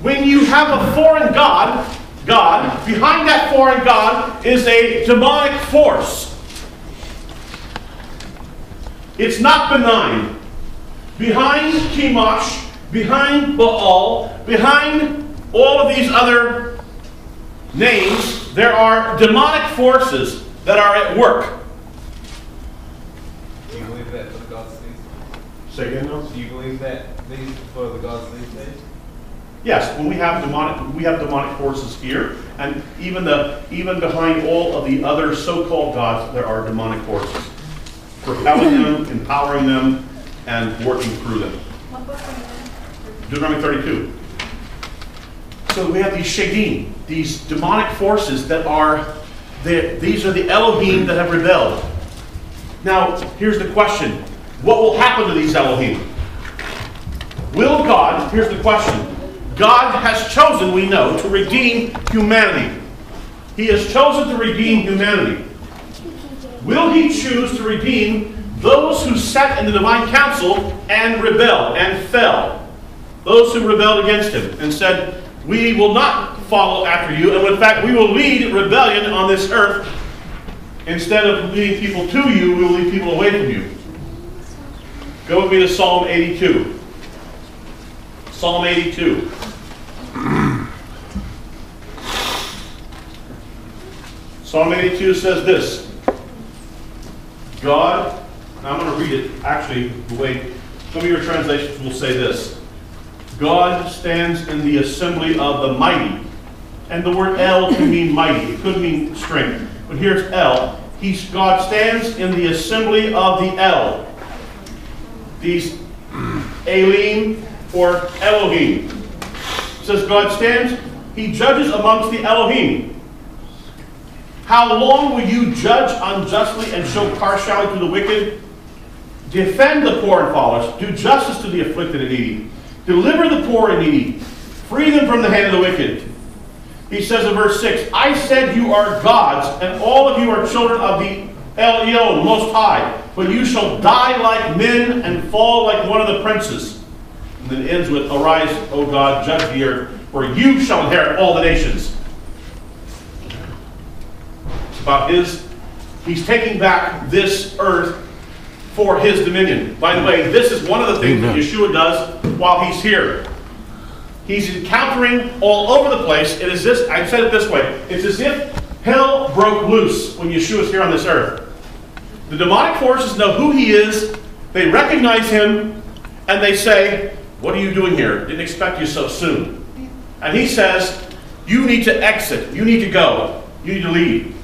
When you have a foreign God, behind that foreign God is a demonic force. It's not benign. Behind Chemosh, behind Baal, behind all of these other names, there are demonic forces that are at work. Do you believe that for the gods these days? Say again, no? Do you believe that these for the gods these days? Yes, when we have demonic forces here, and even behind all of the other so-called gods, there are demonic forces, propelling them, empowering them, and working through them. Deuteronomy 32. So we have these shadim, these demonic forces that are these are the Elohim that have rebelled. Now, here's the question: what will happen to these Elohim? Will God? Here's the question. God has chosen, we know, to redeem humanity. He has chosen to redeem humanity. Will he choose to redeem those who sat in the divine council and rebelled and fell? Those who rebelled against him and said, we will not follow after you, and in fact, we will lead rebellion on this earth. Instead of leading people to you, we will lead people away from you. Go with me to Psalm 82. Psalm 82. Psalm 82 says this. God, and I'm going to read it actually the way some of your translations will say this. God stands in the assembly of the mighty. And the word El can mean mighty. It could mean strength. But here's El. God stands in the assembly of the El. These Elim or Elohim. It says God stands, he judges amongst the Elohim. How long will you judge unjustly and show partiality to the wicked? Defend the poor and fatherless. Do justice to the afflicted and needy. Deliver the poor and needy. Free them from the hand of the wicked. He says in verse 6, I said you are gods, and all of you are children of the Elyon, Most High. But you shall die like men and fall like one of the princes. And then it ends with, arise, O God, judge the earth, for you shall inherit all the nations. It's about he's taking back this earth for his dominion. By the way, this is one of the things that Yeshua does while he's here. He's encountering all over the place. It is this, I said it this way, it's as if hell broke loose when Yeshua is here on this earth. The demonic forces know who he is, they recognize him, and they say, what are you doing here? Didn't expect you so soon. And he says, you need to exit, you need to go, you need to leave.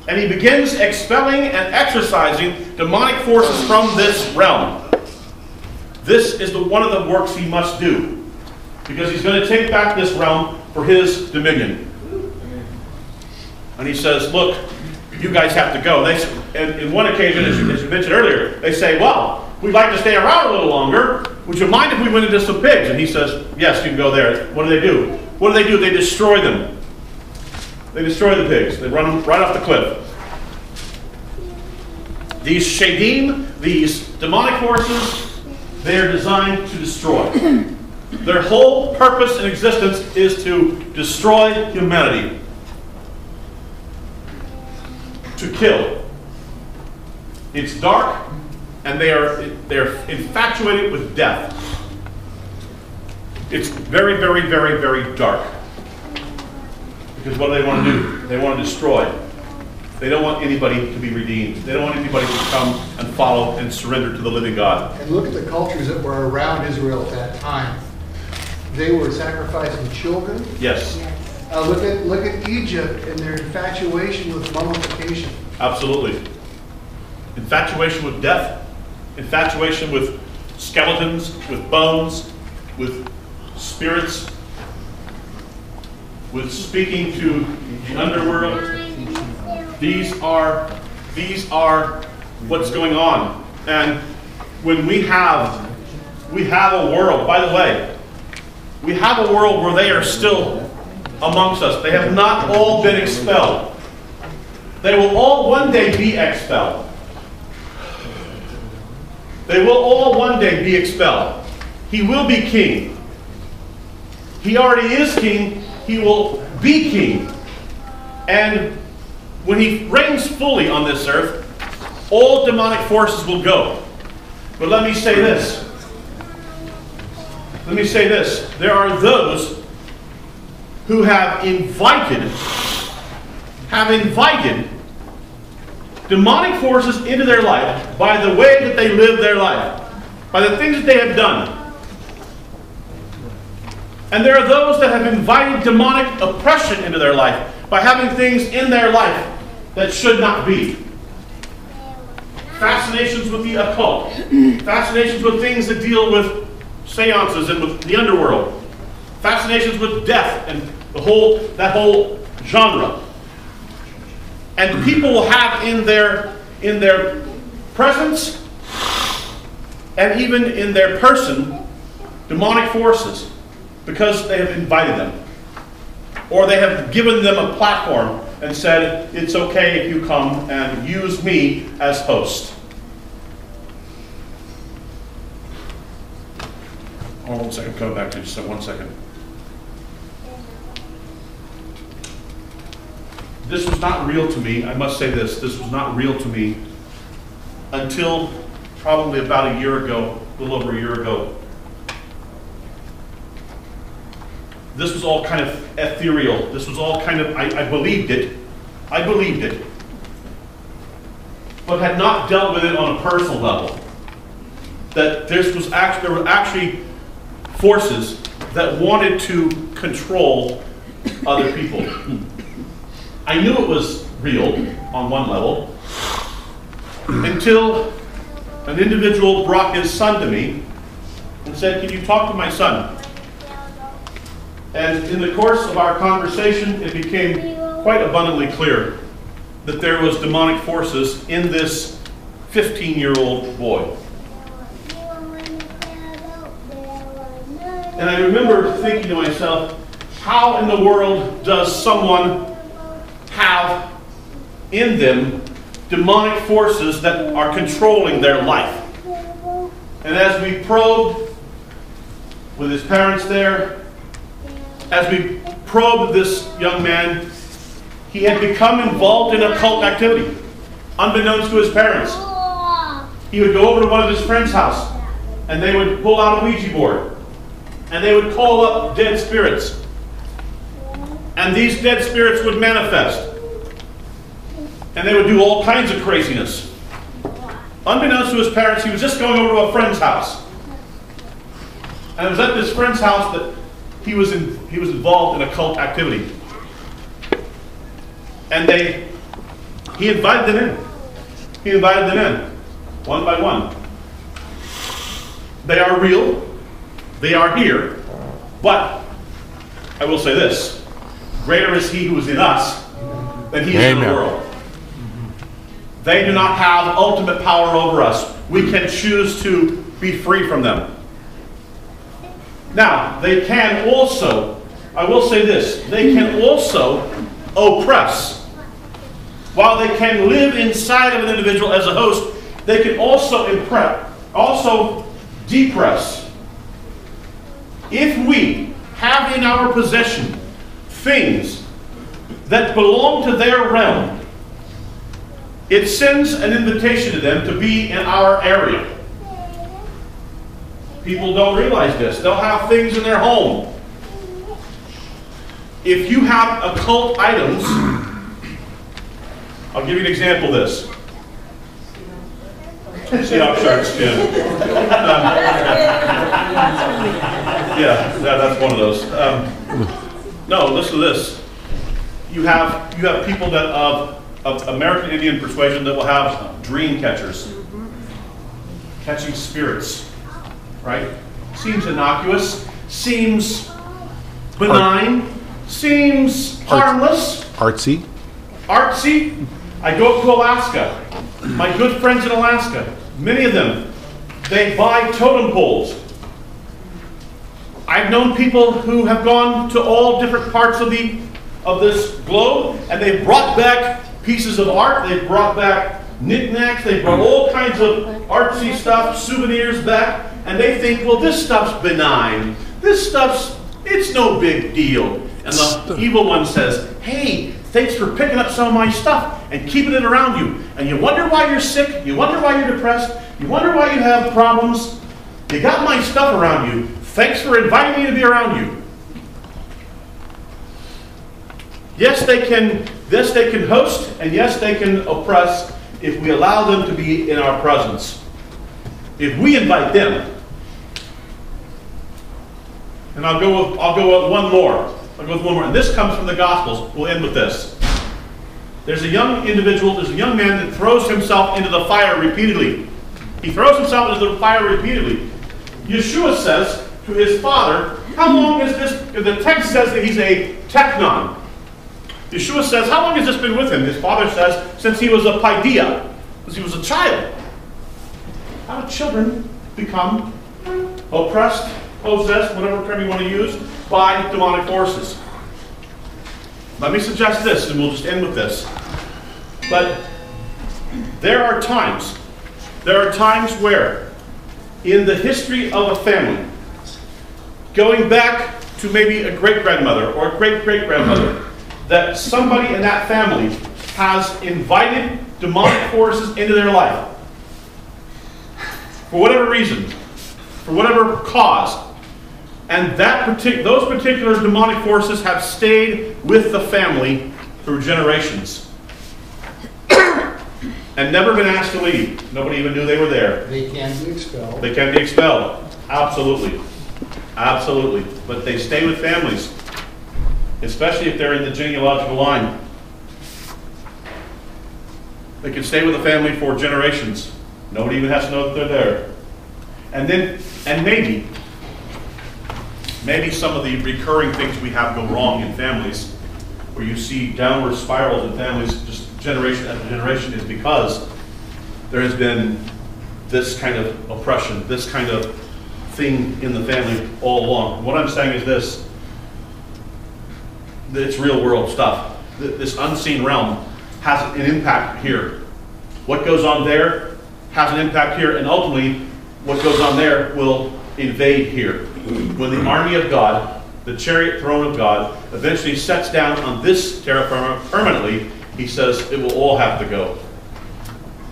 And he begins expelling and exorcising demonic forces from this realm. This is one of the works he must do, because he's going to take back this realm for his dominion. And he says, look, you guys have to go. And in one occasion, as you mentioned earlier, they say, well, we'd like to stay around a little longer. Would you mind if we went into some pigs? And he says, yes, you can go there. What do? What do? They destroy them. They destroy the pigs. They run them right off the cliff. These shadim, these demonic forces, they are designed to destroy. Their whole purpose in existence is to destroy humanity. To kill. It's dark, and they're infatuated with death. It's very, very, very, very dark. Because what do they want to do? They want to destroy. They don't want anybody to be redeemed. They don't want anybody to come and follow and surrender to the living God. And look at the cultures that were around Israel at that time. They were sacrificing children. Yes. Look at Egypt and their infatuation with mummification. Absolutely. Infatuation with death. Infatuation with skeletons, with bones, with spirits, with speaking to the underworld. These are what's going on. And when we have a world, by the way, we have a world where they are still amongst us. They have not all been expelled. They will all one day be expelled. They will all one day be expelled. He will be king. He already is king. He will be king. And when he reigns fully on this earth, all demonic forces will go. But let me say this. Let me say this. There are those who have invited demonic forces into their life by the way that they live their life, by the things that they have done. And there are those that have invited demonic oppression into their life by having things in their life that should not be. Fascinations with the occult, fascinations with things that deal with seances and with the underworld, fascinations with death and that whole genre. And people will have in their presence and even in their person demonic forces because they have invited them, or they have given them a platform and said, it's okay if you come and use me as host. Hold on 1 second, come back to you just 1 second. This was not real to me, I must say this, this was not real to me until probably about a year ago, a little over a year ago. This was all kind of ethereal. This was all kind of, I believed it. I believed it. But had not dealt with it on a personal level. That there were actually forces that wanted to control other people. I knew it was real on one level until an individual brought his son to me and said, can you talk to my son? And in the course of our conversation, it became quite abundantly clear that there was demonic forces in this 15-year-old boy. And I remember thinking to myself, how in the world does someone have in them demonic forces that are controlling their life? And as we probed with his parents there, as we probed this young man, he had become involved in occult activity, unbeknownst to his parents. He would go over to one of his friend's house, and they would pull out a Ouija board, and they would call up dead spirits. And these dead spirits would manifest. And they would do all kinds of craziness. Unbeknownst to his parents, he was just going over to a friend's house. And it was at this friend's house that he was involved in occult activity. And he invited them in. He invited them in, one by one. They are real. They are here. But I will say this. Greater is he who is in us than he is in the world. They do not have ultimate power over us. We can choose to be free from them. Now, they can also, I will say this, they can also oppress. While they can live inside of an individual as a host, they can also depress. If we have in our possession things that belong to their realm, it sends an invitation to them to be in our area. People don't realize this. They'll have things in their home. If you have occult items, I'll give you an example of this. Seahawks shirts, yeah, that's one of those. No, listen to this. You have people that of American Indian persuasion that will have dream catchers, catching spirits. Right? Seems innocuous, seems benign, seems harmless. Artsy. Artsy. I go up to Alaska. My good friends in Alaska, many of them, they buy totem poles. I've known people who have gone to all different parts of this globe, and they've brought back pieces of art, they've brought back knickknacks, they've brought all kinds of artsy stuff, souvenirs back. And they think, well, this stuff's benign. This stuff's, It's no big deal. And the evil one says, hey, thanks for picking up some of my stuff and keeping it around you. And you wonder why you're sick. You wonder why you're depressed. You wonder why you have problems. You got my stuff around you. Thanks for inviting me to be around you. Yes, they can host, and yes, they can oppress if we allow them to be in our presence. If we invite them. And I'll go with one more. And this comes from the Gospels. We'll end with this. There's a young individual, there's a young man that throws himself into the fire repeatedly. He throws himself into the fire repeatedly. Yeshua says to his father, how long is this? The text says that he's a teknon. Yeshua says, how long has this been with him? His father says, since he was a paideia, since he was a child. How do children become oppressed, possessed, whatever term you want to use, by demonic forces? Let me suggest this, and we'll just end with this. But there are times where, in the history of a family, going back to maybe a great-grandmother or a great-great-grandmother, that somebody in that family has invited demonic forces into their life. For whatever reason, for whatever cause. And those particular demonic forces have stayed with the family through generations. And never been asked to leave. Nobody even knew they were there. They can be expelled. They can be expelled. Absolutely. Absolutely. But they stay with families. Especially if they're in the genealogical line. They can stay with a family for generations. Nobody even has to know that they're there. And maybe some of the recurring things we have go wrong in families, where you see downward spirals in families just generation after generation, is because there has been this kind of oppression, this kind of thing in the family all along. What I'm saying is this. It's real world stuff. This unseen realm has an impact here. What goes on there has an impact here, and ultimately what goes on there will invade here. When the army of God, the chariot throne of God, eventually sets down on this terra firma permanently, he says it will all have to go.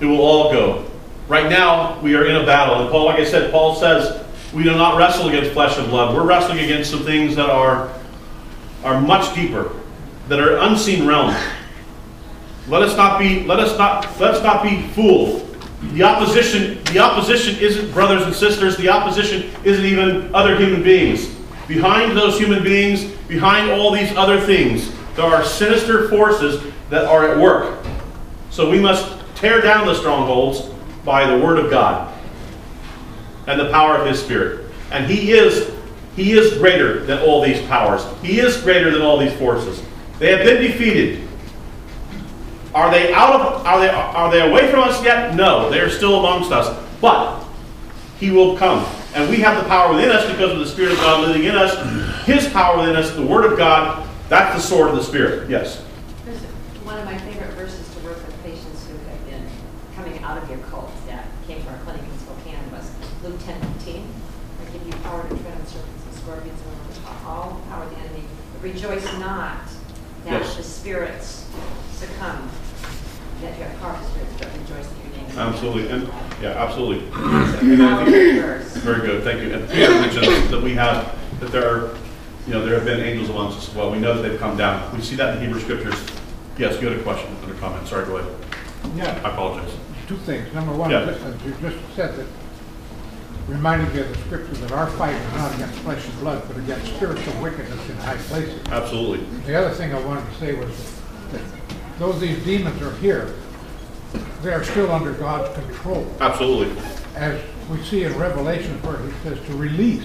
It will all go. Right now, we are in a battle. And Paul, like I said, Paul says we do not wrestle against flesh and blood. We're wrestling against some things that are much deeper, that are unseen realms. Let's not be fooled. The opposition isn't brothers and sisters. The opposition isn't even other human beings. Behind those human beings, behind all these other things, there are sinister forces that are at work. So we must tear down the strongholds by the word of God and the power of his Spirit. And he is greater than all these powers. He is greater than all these forces. They have been defeated. Are they away from us yet? No, they are still amongst us. But he will come. And we have the power within us because of the Spirit of God living in us. His power within us, the Word of God, that's the sword of the Spirit. Yes? One of my favorite verses to work with patients who have been coming out of your cult that came from our clinic in Spokane was Luke 10:15. I give you power to tread on serpents and scorpions and all the power of the enemy. Rejoice not that the spirits succumb, that you have power of the spirits, but rejoice that your name is absolutely. And, yeah, absolutely. Very good, thank you. And Peter mentioned that we have, that there have been angels amongst us as well. We know that they've come down. We see that in the Hebrew Scriptures. Yes, you had a question or a comment. Sorry, go ahead. Yeah. I apologize. Two things. Number one, Yeah. you just said that, reminding me of the scripture that our fight is not against flesh and blood, but against spiritual wickedness in high places. Absolutely. The other thing I wanted to say was that though these demons are here, they are still under God's control. Absolutely. As we see in Revelation where he says to release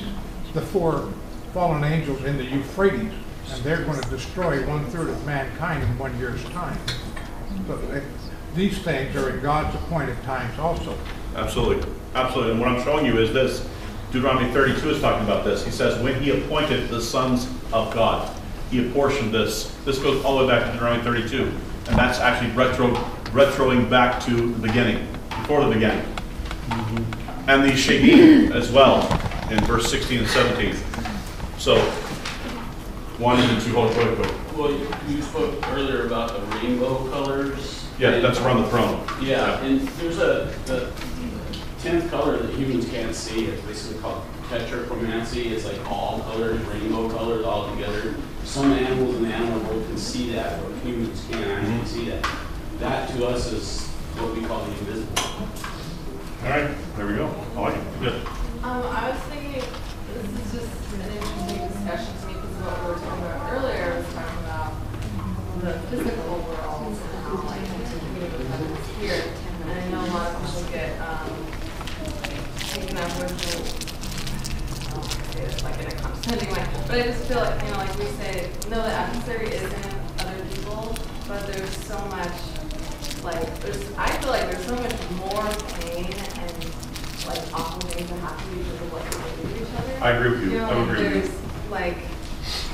the 4 fallen angels in the Euphrates, and they're going to destroy 1/3 of mankind in 1 year's time. So these things are in God's appointed times also. Absolutely. Absolutely. And what I'm showing you is this. Deuteronomy 32 is talking about this. He says, when he appointed the sons of God, he apportioned this. This goes all the way back to Deuteronomy 32. And that's actually retroing back to the beginning, before the beginning. And the Shedim as well, in verse 16 and 17. So, 1 and 2, hold it quick. Well, you spoke earlier about the rainbow colors. Yeah, that's around the throne. Yeah, and there's the 10th color that humans can't see. It's basically called tetrachromancy. It's like all colors, rainbow colors all together. Some animals in the animal world can see that, but humans can't actually see that. That to us is what we call the invisible. All right, there we go. I like it. Good. I was thinking, this is just an interesting discussion to me because what we were talking about earlier was talking about the physical world and how like communicating with the spirit. And I know a lot of people get taken up with it's like in a condescending way. But I just feel like, you know, like we say, no, the adversary is in other people, but there's so much, like, I feel like there's so much more pain and like awful things that happen because of what they do to each other. I agree with you. You know, I agree with you. there's like,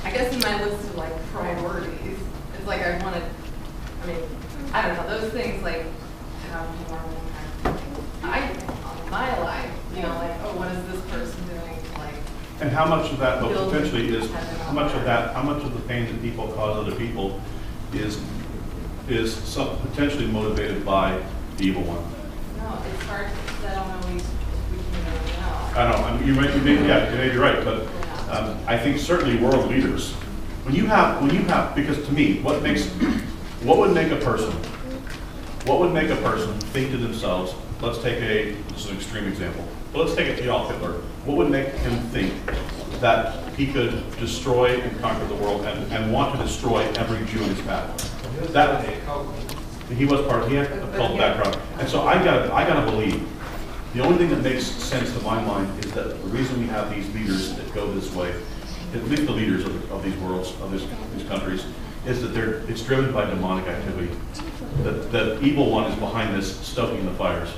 I guess in my list of like priorities, it's like I want to, I mean, I don't know, those things like have more of an impact on my life. You know, like, oh, what is this person doing to like, And how much of that, though, Build potentially is, heaven how on much of earth. that, how much of the pain that people cause other people is some potentially motivated by the evil one? no, it's hard because I don't know we can really know. I don't know, I mean, you may be right, but I think certainly world leaders, when you have, because to me, what would make a person think to themselves, let's take this is an extreme example, but let's take Adolf Hitler. What would make him think that he could destroy and conquer the world and want to destroy every Jew in his path? That he was part of, he had a cult background. And so I gotta believe, the only thing that makes sense to my mind is that the reason we have these leaders that go this way, at least the leaders of these worlds, of these countries, is that it's driven by demonic activity. The evil one is behind this, stoking the fires.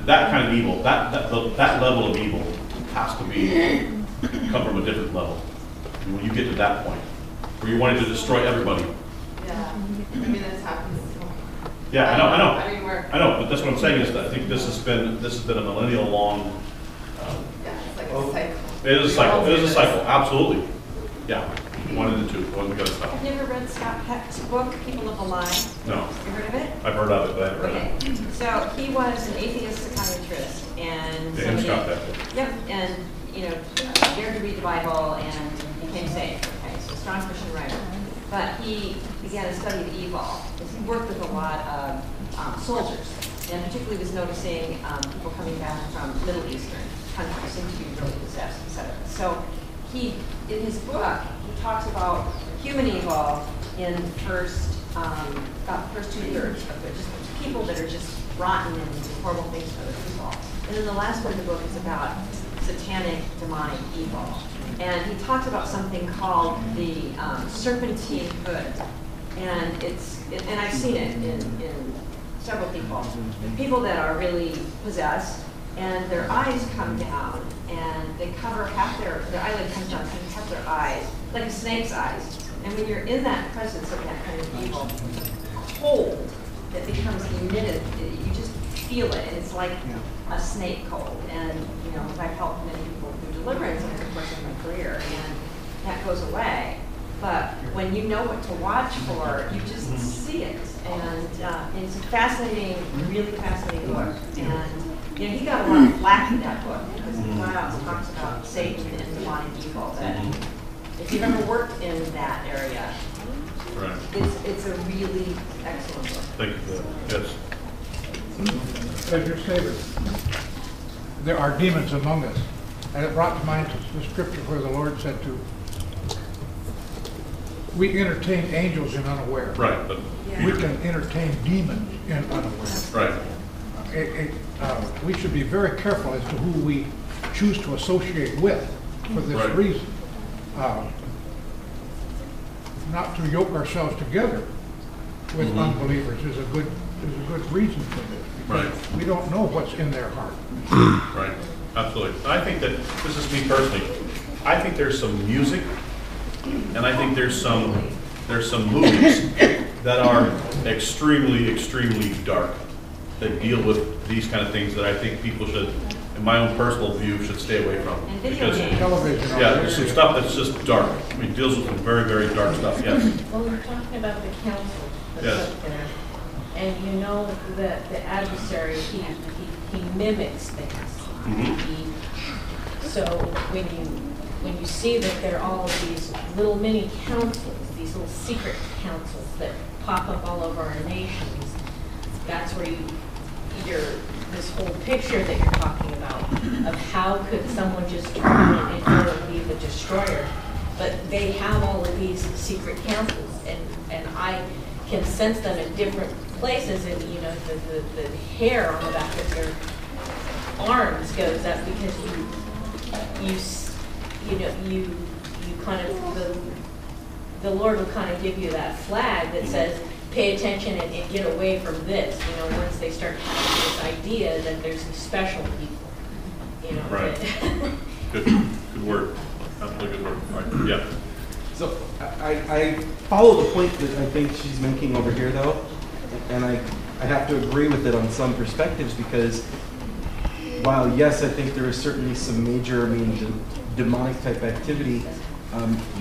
That kind of evil, that level of evil has to come from a different level. And when you get to that point, where you wanted to destroy everybody. Yeah, I mean, this happens. Yeah, I know. I mean, I know, but that's what I'm saying is that I think this has been a millennial long. yeah, it's like a cycle. It is a cycle. It is a cycle. Absolutely. Yeah. 1 and 2. One we got to stop. Have you ever read Scott Peck's book, People of the Lie? No, You heard of it? I've heard of it, but I haven't read Okay, it. so he was an atheist psychiatrist, and James Scott Peck. Yep, and dared to read the Bible and became saved. Okay, so strong Christian writer. But he began to study the evil. He worked with a lot of soldiers, and particularly was noticing people coming back from Middle Eastern countries seem to be really possessed, etc. So in his book, he talks about human evil in the first 2/3 of it, just people that are just rotten and do horrible things to other people. And then the last part of the book is about satanic, demonic evil. And he talks about something called the serpentine hood. And and I've seen it in several people. People that are really possessed, and their eyes come down, and they cover half their eyelid comes down, and half their eyes, like a snake's eyes. And when you're in that presence of that kind of evil, cold that becomes emitted, you just feel it, and it's like a snake cold. And I've helped many people through deliverance over the course of my career, and that goes away. But when you know what to watch for, you just see it. And it's a fascinating, really fascinating book. And he got a lot of flack in that book because he flat out talks about Satan and demonic evil. That if you've ever worked in that area, Right. it's a really excellent book. Thank you for that. Yes. As your Savior, there are demons among us. And it brought to mind the scripture where the Lord said we entertain angels in unaware. Right. But We can entertain demons in unaware. right. We should be very careful as to who we choose to associate with for this Right. reason. Not to yoke ourselves together with unbelievers is a good reason for this. Because Right. we don't know what's in their heart. Right. Absolutely. I think that, this is me personally, I think there's some music, and I think there's some movies that are extremely, extremely dark, that deal with these kind of things that I think people should in my own personal view, should stay away from. And video Because, games. Television. yeah, there's some stuff that's just dark. I mean, deals with some very, very dark stuff, yes. Well, we're talking about the council that's Yes. up there. And you know that the adversary, he mimics things. Mhm. So when you see that there are all of these little mini councils, these little secret councils that pop up all over our nations, that's where this whole picture that you're talking about of how could someone just turn it and be the destroyer. But they have all of these secret councils, and I can sense them in different places, and you know the hair on the back of their arms goes up because you kind of the Lord will kind of give you that flag that says pay attention and get away from this. You know, once they start having this idea that there's these special people. You know. Right. Good word. Absolutely good word. Right. Yeah. So I follow the point that I think she's making over here, though, and I have to agree with it on some perspectives because while yes, I think there is certainly some major, demonic type activity.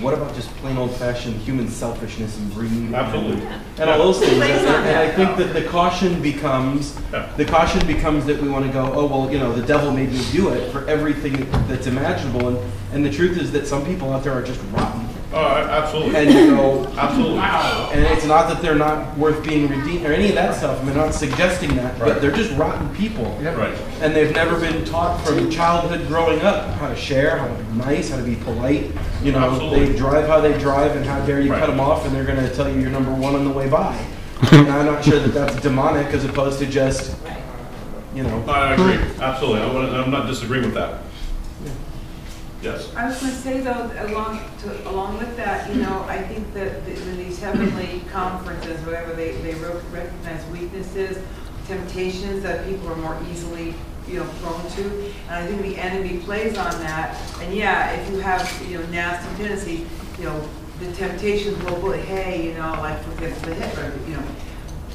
What about just plain old-fashioned human selfishness and greed? Absolutely. And all those things. And I think that the caution becomes that we want to go, oh, well, you know, the devil made me do it for everything that's imaginable. And the truth is that some people out there are just rotten. Absolutely. And you go, absolutely. Wow. And it's not that they're not worth being redeemed or any of that stuff. I'm not suggesting that, but they're just rotten people. Right. And they've never been taught from childhood growing up how to share, how to be nice, how to be polite. You know, Absolutely. they drive how they drive, and how dare you cut them off, and they're going to tell you you're number one on the way by. And I'm not sure that that's demonic as opposed to just, you know. I agree. Absolutely. I'm not disagreeing with that. Yes. I was going to say though, along with that, you know, I think that in these heavenly conferences, whatever, they recognize weaknesses, temptations that people are more easily, you know, prone to, and I think the enemy plays on that. And yeah, if you have, you know, nasty tendencies, you know, the temptations will, hey, you know, like forget the hit, or you know,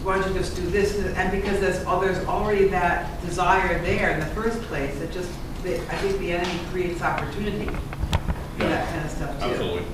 why don't you just do this? And because there's already that desire there in the first place, it just. I think the enemy creates opportunity for that kind of stuff too. Absolutely.